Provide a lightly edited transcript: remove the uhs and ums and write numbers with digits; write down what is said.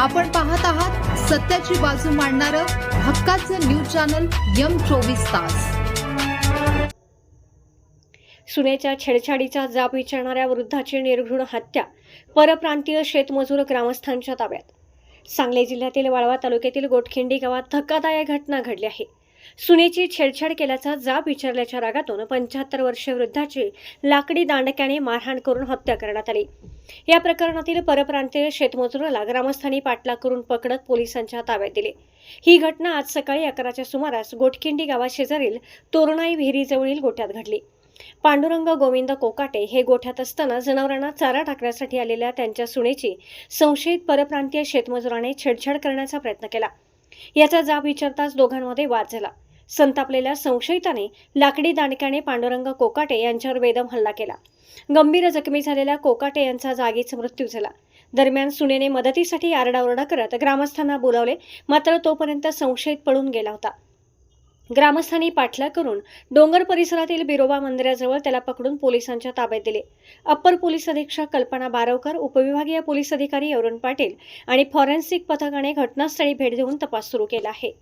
आपण पाहत आहात सत्याची बाजू मांडणारं हक्काचं न्यूज चॅनल M24 तास। सुनेच्या छेडछाडीचा जाब विचारणाऱ्या वृद्धाची निर्घृण हत्या, परप्रांतीय शेतमजूर ग्रामस्थांच्या ताब्यात। सांगली जिल्ह्यातील वाळवा तालुक्यातील गोटखिंडी गावात धक्कादायक घटना घडली आहे। सुनेची छेडछाड केल्याचा जाब विचारल्याच्या रागातून 75 वर्षीय वृद्धाची लाकडी दांडक्याने मारहाण करून हत्या करण्यात आली। या प्रकरणातील परप्रांतीय शेतमजुराला ग्रामस्थांनी पाठलाग करून पकडत पोलिसांच्या ताब्यात दिले। ही घटना आज सकाळी 11च्या सुमारास गोटखिंडी गावाशेजारील तोरणाई विहिरीजवळील गोठ्यात घडली। पांडुरंग गोविंद कोकाटे हे गोठ्यात असताना जनावरांना चारा टाकण्यासाठी आलेल्या त्यांच्या सुनेची संशयित परप्रांतीय शेतमजुराने छेडछाड करण्याचा प्रयत्न केला। याचा जाब विचारताच दोघांमध्ये वाद झाला। संतापलेल्या संशयिताने लाकडी दांडक्याने पांडुरंग कोकाटे यांच्यावर बेदम हल्ला केला। गंभीर जखमी झालेल्या कोकाटे यांचा जागीच मृत्यू झाला। दरम्यान सुनेने मदतीसाठी आरडाओरडा करत ग्रामस्थांना बोलावले, मात्र तोपर्यंत संशयित पळून गेला होता। ग्रामस्थांनी पाठलाग करून डोंगर परिसरातील बिरोबा मंदिराजवळ त्याला पकडून पोलिसांच्या ताब्यात दिले। अप्पर पोलीस अधीक्षक कल्पना बारवकर, उपविभागीय पोलीस अधिकारी अरुण पाटील आणि फॉरेन्सिक पथकाने घटनास्थळी भेट देऊन तपास सुरू केला आहे।